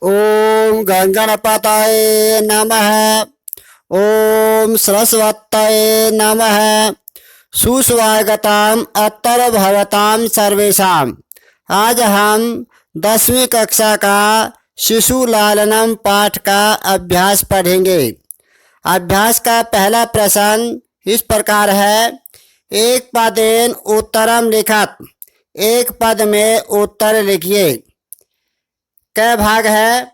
ओम गणगणपतये नमः। ओम सरस्वतये नमः। सुस्वागतम अत्र भवताम सर्वेषाम। आज हम 10वीं कक्षा का शिशु लालनम पाठ का अभ्यास पढ़ेंगे। अभ्यास का पहला प्रश्न इस प्रकार है। एक पदेन उत्तरम लिखत। एक पद में उत्तर लिखिए। क भाग है।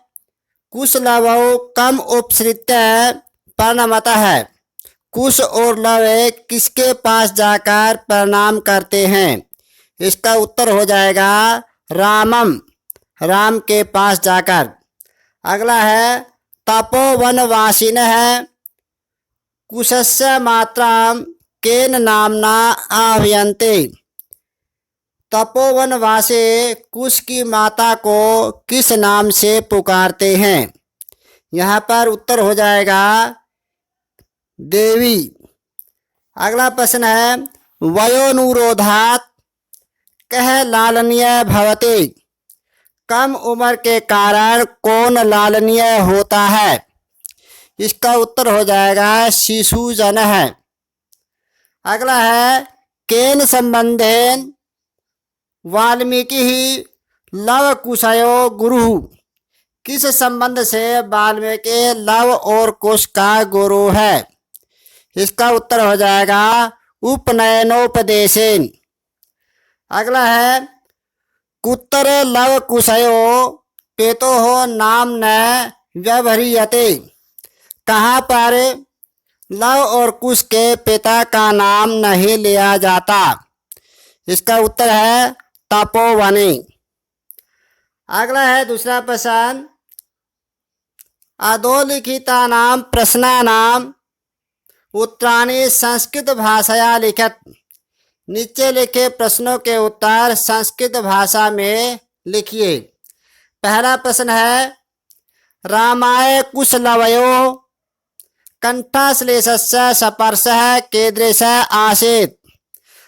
कुश लवौ कम उपसृत्य प्रणमतः है। कुश और लव किसके पास जाकर प्रणाम करते हैं? इसका उत्तर हो जाएगा रामम, राम के पास जाकर। अगला है तपोवनवासिन है। कुशस्य मात्राम केन नामना आह्वयन्ते। तपोवनवासी कुश की माता को किस नाम से पुकारते हैं? यहाँ पर उत्तर हो जाएगा देवी। अगला प्रश्न है वयोनुरोधात कह लालनीय भवते। कम उम्र के कारण कौन लालनीय होता है? इसका उत्तर हो जाएगा शिशु जन है। अगला है केन संबंधेन वाल्मीकि ही लव कुशयो गुरु। किस संबंध से वाल्मीकि लव और कुश का गुरु है? इसका उत्तर हो जाएगा उपनयनोपदेशेन। अगला है कुत्तर लव कुशयो पेतो हो नाम न व्यवह्रियते। कहाँ पर लव और कुश के पिता का नाम नहीं लिया जाता? इसका उत्तर है तपोवने। अगला है दूसरा प्रश्न अधोलिखितानां प्रश्नानां उत्तराणि संस्कृत भाषया लिखत। नीचे लिखे प्रश्नों के उत्तर संस्कृत भाषा में लिखिए। पहला प्रश्न है रामाय कुशलवयो कंठाश्लेषस्य स्पर्शः कीदृशः आसीत्।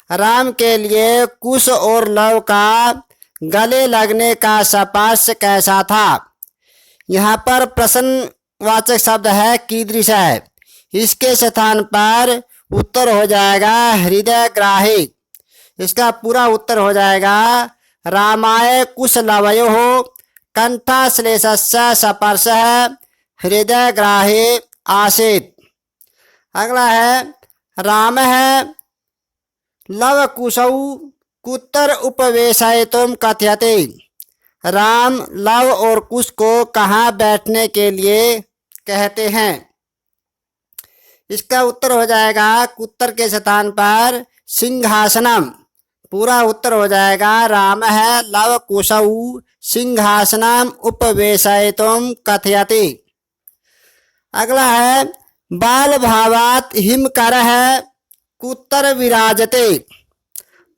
राम के लिए कुश और लव का गले लगने का स्पर्श कैसा था? यहाँ पर प्रश्नवाचक शब्द है कीदृश है। इसके स्थान पर उत्तर हो जाएगा हृदयग्राही। इसका पूरा उत्तर हो जाएगा रामाय कुशलवयोः कंठाश्लेषस्य स्पर्शः हृदयग्राही आसीत्। अगला है राम है लव कुशौ कुत्र उपवेशयितुं कथयते। राम लव और कुश को कहाँ बैठने के लिए कहते हैं? इसका उत्तर हो जाएगा कुत्र के स्थान पर सिंहासनम। पूरा उत्तर हो जाएगा राम है लव कुशौ सिंहासनम उपवेशयितुं कथयति। अगला है बाल भावात हिमकरः कुत्र विराजते।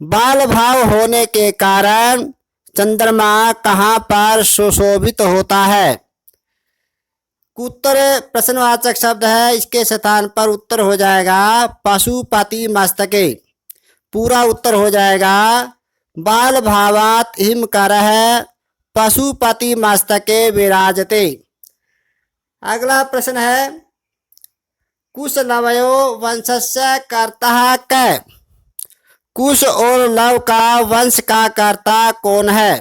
बाल भाव होने के कारण चंद्रमा कहाँ पर सुशोभित होता है? कुत्र प्रश्नवाचक शब्द है। इसके स्थान पर उत्तर हो जाएगा पशुपति मस्तके। पूरा उत्तर हो जाएगा बाल भावात हिमकरः पशुपति मस्तके विराजते। अगला प्रश्न है कुश लवयो वंशस्य कर्ता कै। कुश और लव का वंश का कर्ता कौन है?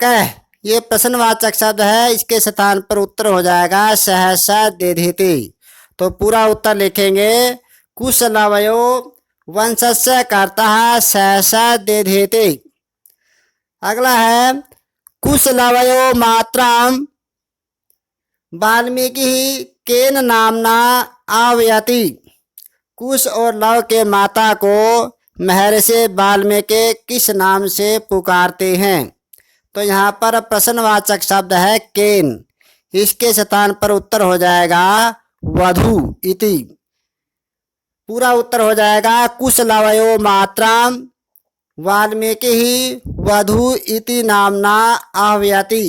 कह ये प्रश्नवाचक शब्द है। इसके स्थान पर उत्तर हो जाएगा सहसा देधीति। तो पूरा उत्तर लिखेंगे कुश लवयो वंशस्य कर्ता सहसा देधीति। अगला है कुश लवयो मात्राम वाल्मीकि केन नामना आह्वयति। कुश और लव के माता को महर्षि वाल्मीकि किस नाम से पुकारते हैं? तो यहाँ पर प्रश्नवाचक शब्द है केन। इसके स्थान पर उत्तर हो जाएगा वधु इति। पूरा उत्तर हो जाएगा कुश लवयो मात्राम वाल्मीकि वधु इति नामना आह्वयति।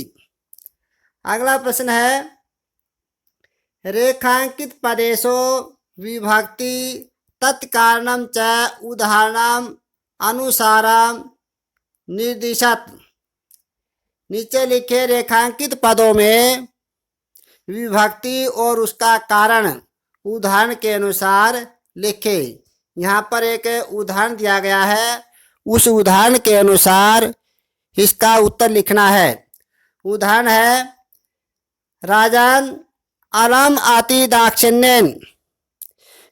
अगला प्रश्न है रेखांकित पदेशो विभक्ति तत्कारणं च उदाहरणं अनुसारं निर्दिशत। नीचे लिखे रेखांकित पदों में विभक्ति और उसका कारण उदाहरण के अनुसार लिखे। यहाँ पर एक उदाहरण दिया गया है, उस उदाहरण के अनुसार इसका उत्तर लिखना है। उदाहरण है राजन अलम अति दाक्षिण्यन।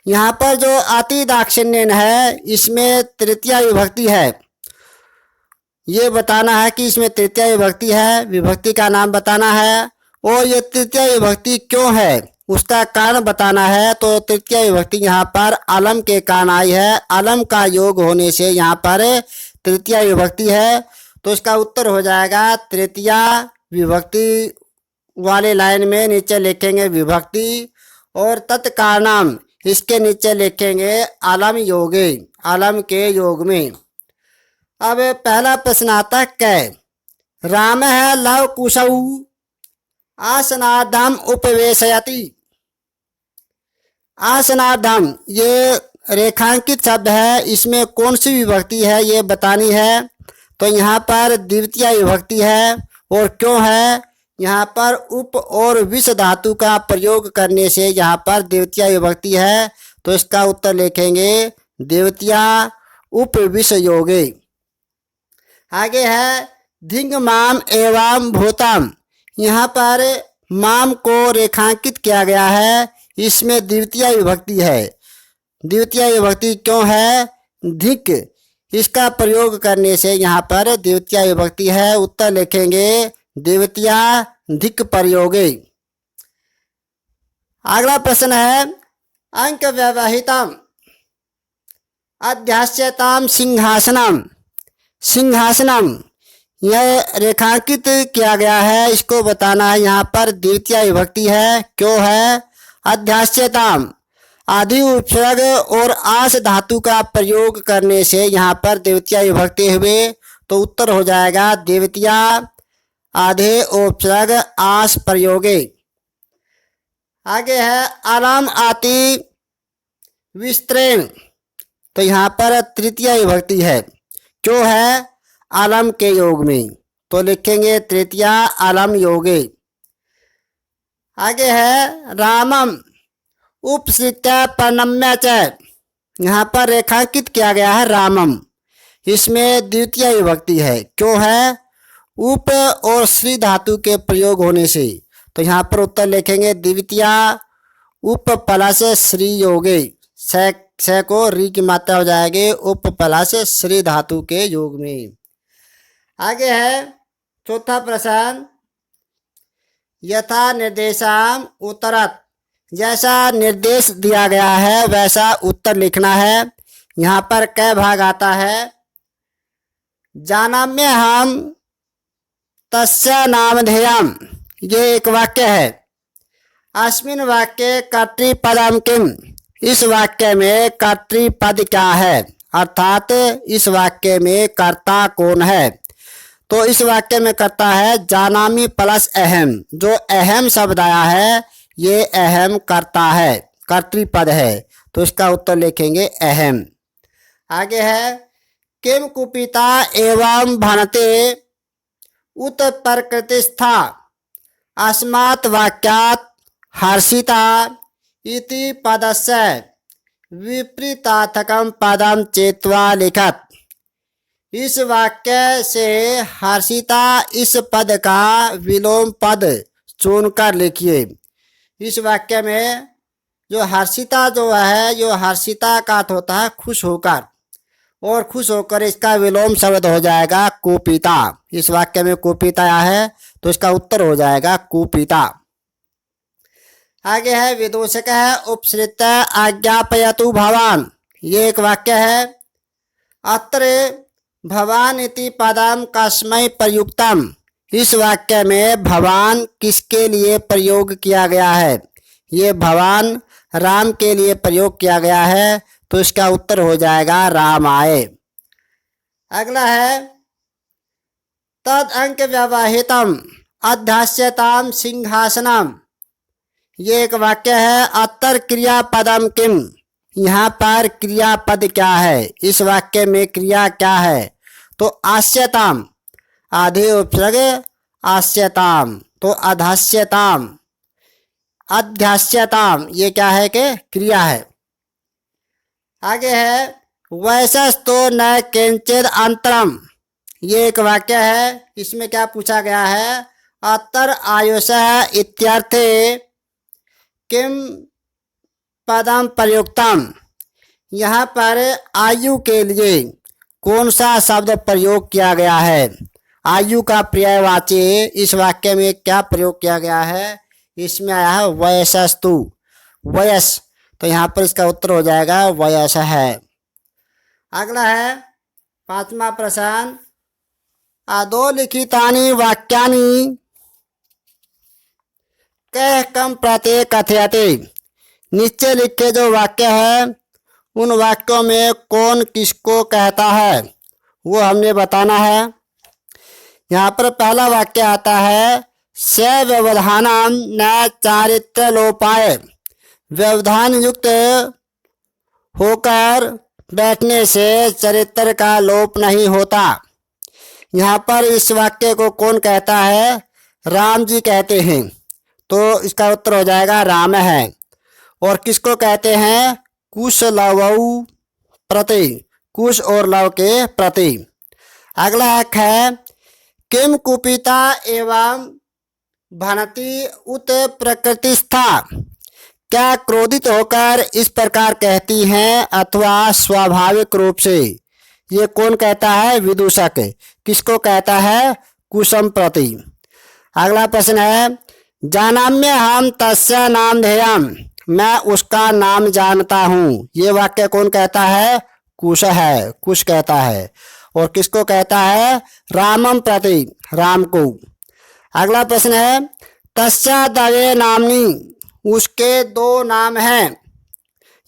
यहाँ पर जो अति दाक्षिण्यन है इसमें तृतीया विभक्ति है। ये बताना है कि इसमें तृतीया विभक्ति है, विभक्ति का नाम बताना है और ये तृतीया विभक्ति क्यों है उसका कारण बताना है। तो तृतीया विभक्ति यहाँ पर अलम के कारण आई है, अलम का योग होने से यहाँ पर तृतीया विभक्ति है। तो इसका उत्तर हो जाएगा तृतीया विभक्ति वाले लाइन में नीचे लिखेंगे विभक्ति और तत्कारणम इसके नीचे लिखेंगे अलम योगे, अलम के योग में। अब पहला प्रश्न आता है कै। राम है लव कुशौ आसनार्धम उपवेशयति। आसनार्धम ये रेखांकित शब्द है, इसमें कौन सी विभक्ति है ये बतानी है। तो यहाँ पर द्वितीय विभक्ति है और क्यों है, यहाँ पर उप और विष धातु का प्रयोग करने से यहाँ पर द्वितीय विभक्ति है। तो इसका उत्तर लिखेंगे द्वितीय उप विष योगे। आगे है धिंग माम एवं भूतम। यहाँ पर माम को रेखांकित किया गया है, इसमें द्वितीय विभक्ति है। द्वितीय विभक्ति क्यों है, धिक इसका प्रयोग करने से यहाँ पर द्वितीय विभक्ति है। उत्तर लिखेंगे द्वितीय धिक प्रयोगे। अगला प्रश्न है अंक व्यवहितम अध्यास्यताम सिंहासनम। सिंहासनम यह रेखांकित किया गया है, इसको बताना है। यहाँ पर द्वितीय विभक्ति है, क्यों है, अध्यास्यताम आदि उपसर्ग और आस धातु का प्रयोग करने से यहाँ पर द्वितीय विभक्ति हुए। तो उत्तर हो जाएगा द्वितीय आधे उपसर्ग आस प्रयोगे। आगे है अलम अति विस्तृण। तो यहाँ पर तृतीय विभक्ति है, क्यों है, अलम के योग में। तो लिखेंगे तृतीय अलम योगे। आगे है रामम उपसृत्य प्रणम्य च। यहाँ पर रेखांकित किया गया है रामम, इसमें द्वितीय विभक्ति है, क्यों है, उप और श्री धातु के प्रयोग होने से। तो यहाँ पर उत्तर लिखेंगे द्वितीय उप प्लस श्री योगे। से को री की मात्रा हो जाएगी उप प्लस श्री धातु के योग में। आगे है चौथा प्रश्न यथा निर्देशाम उत्तरत। जैसा निर्देश दिया गया है वैसा उत्तर लिखना है। यहाँ पर कै भाग आता है, जानाम्य हम तस्य नामधेयम। ये एक वाक्य है। अस्मिन वाक्य कर्तृपदम किम। इस वाक्य में कर्तृपद क्या है, अर्थात इस वाक्य में कर्ता कौन है। तो इस वाक्य में कर्ता है जानामी प्लस अहम। जो अहम शब्द आया है ये अहम कर्ता है, कर्तृपद है। तो इसका उत्तर लिखेंगे अहम। आगे है किम कुपिता एवं भनते उत प्रकृतिस्था अस्मात् वाक्यात् हर्षिता इति पदस्य विपरीतार्थकम पदम चेत्वा लिखत। इस वाक्य से हर्षिता इस पद का विलोम पद चुनकर लिखिए। इस वाक्य में जो हर्षिता जो है, जो हर्षिता का अर्थ होता है खुश होकर, और खुश होकर इसका विलोम शब्द हो जाएगा कुपिता। इस वाक्य में कुपिता आया है तो इसका उत्तर हो जाएगा कुपिता। आगे है विदूषक है उपसृत आज्ञापयतु भवान। ये एक वाक्य है। अत्र भवान इति पदम कस्मै प्रयुक्तम। इस वाक्य में भवान किसके लिए प्रयोग किया गया है, ये भवान राम के लिए प्रयोग किया गया है। तो इसका उत्तर हो जाएगा राम आए। अगला है तद अंक व्यवहितम अध्यास्यताम सिंहासनम। ये एक वाक्य है। अत्र क्रियापदम किम। यहाँ पर क्रियापद क्या है, इस वाक्य में क्रिया क्या है। तो आस्यताम आधे उपसर्ग आस्यताम, तो अधास्यताम, अध्यास्यताम, ये क्या है कि क्रिया है। आगे है वैशस्तो न किंचित अंतरम, ये एक वाक्य है। इसमें क्या पूछा गया है, अतर आयुषः इत्यर्थे किम पदम प्रयुक्तम, यहाँ पर आयु के लिए कौन सा शब्द प्रयोग किया गया है। आयु का पर्यायवाची इस वाक्य में क्या प्रयोग किया गया है, इसमें आया है वयसस्तु, वयस, तो यहाँ पर इसका उत्तर हो जाएगा वयस है। अगला है 5वां प्रश्न, अधोलिखितानि वाक्यानि कः कम प्रत्यय कथयते, नीचे लिखे जो वाक्य है उन वाक्यों में कौन किसको कहता है वो हमने बताना है। यहाँ पर पहला वाक्य आता है स व्यवधानम न चारित्र लोपाय, व्यवधान युक्त होकर बैठने से चरित्र का लोप नहीं होता। यहाँ पर इस वाक्य को कौन कहता है, राम जी कहते हैं, तो इसका उत्तर हो जाएगा राम है। और किसको कहते हैं, कुश लवऊ प्रति, कुश और लव के प्रति। अगला एक है किम कुपिता एवं भनति उत प्रकृतिस्था, क्या क्रोधित होकर इस प्रकार कहती हैं अथवा स्वाभाविक रूप से, ये कौन कहता है, विदूषक। किसको कहता है, कुशम प्रति। अगला प्रश्न है जानाम्य हम तस्य नाम ध्येयम, मैं उसका नाम जानता हूँ, ये वाक्य कौन कहता है, कुश है, कुश कहता है। और किसको कहता है, रामम प्रति, राम को। अगला प्रश्न है तस्या दवे नामनी, उसके दो नाम हैं,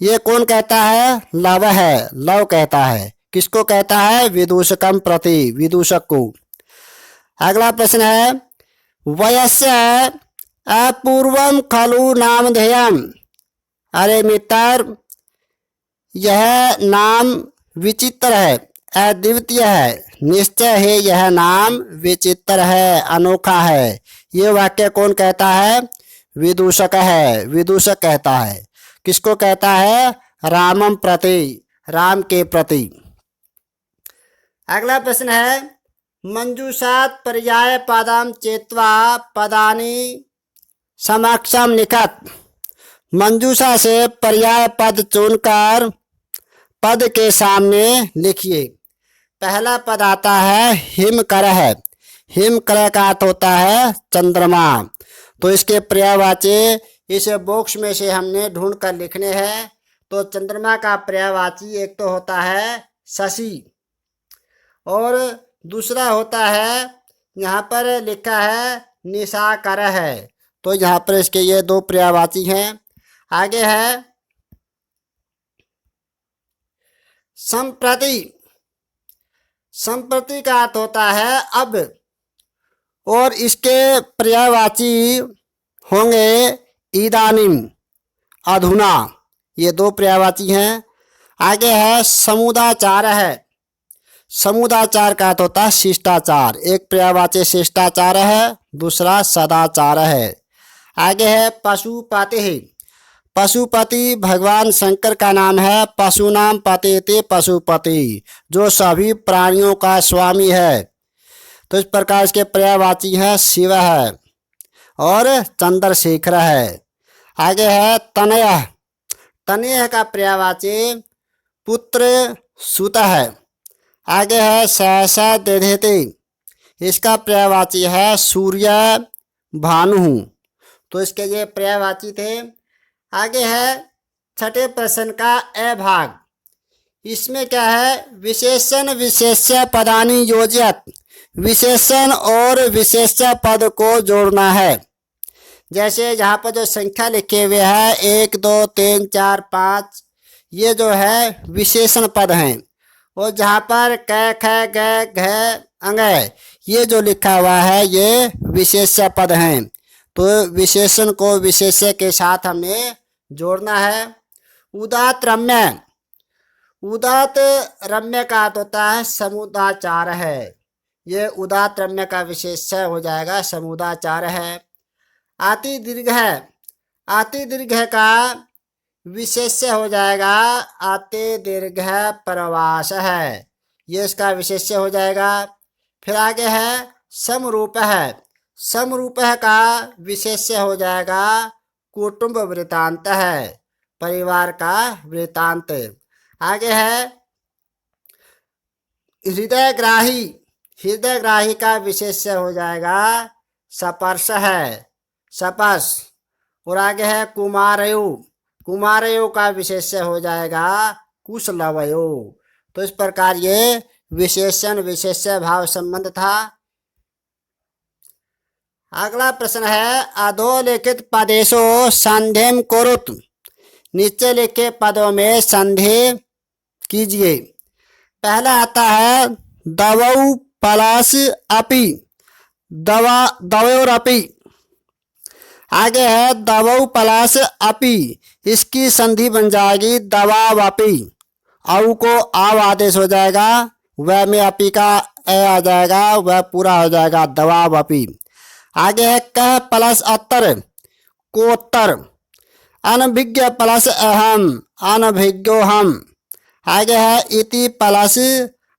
ये कौन कहता है, लव है, लव कहता है। किसको कहता है, विदूषकम प्रति, विदूषक को। अगला प्रश्न है वयस्य अपूर्वम खलु नामधेयम, अरे मित्र यह नाम विचित्र है, अद्वितीय है, निश्चय है यह नाम विचित्र है, अनोखा है, ये वाक्य कौन कहता है, विदूषक है, विदूषक कहता है। किसको कहता है, रामम प्रति, राम के प्रति। अगला प्रश्न है मंजूषात पर्याय पदम चेत्वा पदानि समक्षम निकट, मंजूषा से पर्याय पद चुनकर पद के सामने लिखिए। पहला पद आता है हिमकर है, हिमकर का अर्थ होता है चंद्रमा, तो इसके पर्यायवाची इस बॉक्स में से हमने ढूंढ कर लिखने हैं। तो चंद्रमा का पर्यायवाची एक तो होता है शशि, और दूसरा होता है यहाँ पर लिखा है निशाकर है, तो यहाँ पर इसके ये दो पर्यायवाची हैं। आगे है संप्रति, संप्रति का अर्थ होता है अब, और इसके पर्यायवाची होंगे इदानीम, अधुना, ये दो पर्यायवाची हैं। आगे है समुदाचार है, समुदाचार का अर्थ होता है शिष्टाचार, एक पर्यायवाची शिष्टाचार है, दूसरा सदाचार है। आगे है पशुपति है, पशुपति भगवान शंकर का नाम है, पशुनाम पतिते पशुपति, जो सभी प्राणियों का स्वामी है, तो इस प्रकार इसके पर्यायवाची है शिव है और चंद्रशेखर है। आगे है तनय, तनय का पर्यायवाची पुत्र सुत है। आगे है सहसा दधेते, इसका पर्यायवाची है सूर्य भानु, तो इसके ये पर्यायवाची थे। आगे है छठे प्रश्न का ए भाग, इसमें क्या है विशेषण विशेष्य पदानि योजित, विशेषण और विशेष्य पद को जोड़ना है। जैसे यहाँ पर जो संख्या लिखे हुए है 1 2 3 4 5, ये जो है विशेषण पद हैं, और जहाँ पर क ख ग घ अंग, ये जो लिखा हुआ है ये विशेष्य पद हैं, तो विशेषण को विशेष्य के साथ हमने जोड़ना है। उदात रम्य, उदात रम्य का अर्थ होता है समुदाचार है, ये उदात्त रम्य का विशेष्य हो जाएगा, समुदाचार है। आति दीर्घ है, आति दीर्घ का विशेष्य हो जाएगा आते दीर्घ प्रवास है, ये इसका विशेष्य हो जाएगा। फिर आगे है समरूप है, समरूप का विशेष्य हो जाएगा कुटुंब वृतांत है, परिवार का वृतांत। आगे है हृदयग्राही, हृदयग्राही का विशेष्य हो जाएगा सपर्श है, सपस। और आगे है कुमारयो, कुमारयो का विशेष्य हो जाएगा कुशलवयो। तो इस प्रकार ये विशेषण विशेष्य भाव संबंध था। अगला प्रश्न है अधोलिखित पदेशो संधिम कुरुत, नीचे लिखे पदों में संधि कीजिए। पहला आता है दवौ प्लस अपि, दवा दवयोरपि। आगे है दवौ प्लस अपि, इसकी संधि बन जाएगी दवावपि, औ को आव आदेश हो जाएगा, वह में अपि का ए आ जाएगा, वह पूरा हो जाएगा दवावपि। आगे है कह प्लस अत्तर कोत्तर, अनभिज्ञ प्लस अहम अनभिज्ञो हम। आगे है इति प्लस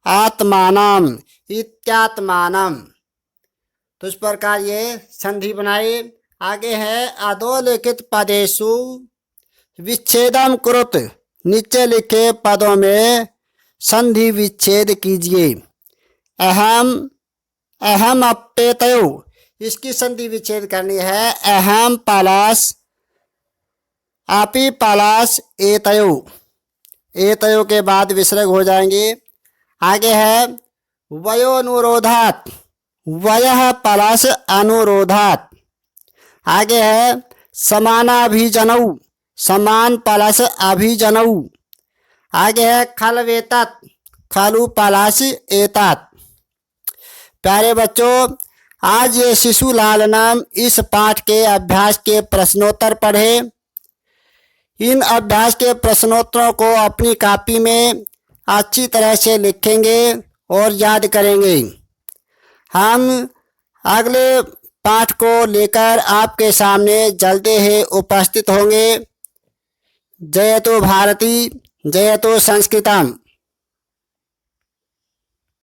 आत्मानम इत्यात्मानम। तो इस प्रकार ये संधि बनाई। आगे है अधोलिखित पदेषु विच्छेदम कुरुत, नीचे लिखे पदों में संधि विच्छेद कीजिए। अहम अहम अप्येतयो, इसकी संधि विच्छेद करनी है अहम प्लस अपि प्लस एतयो, एतयो के बाद विसर्ग हो जाएंगे। आगे है वयोनुरोधात, वयः प्लस अनुरोधात। आगे है समानाभिजनौ, समान प्लस अभिजनौ। आगे है खलवेतत, खलु प्लस एतत। प्यारे बच्चों, आज ये शिशु लालनम इस पाठ के अभ्यास के प्रश्नोत्तर पढ़े। इन अभ्यास के प्रश्नोत्तरों को अपनी कॉपी में अच्छी तरह से लिखेंगे और याद करेंगे। हम अगले पाठ को लेकर आपके सामने जल्दी ही उपस्थित होंगे। जयतु भारती, जयतु संस्कृतम।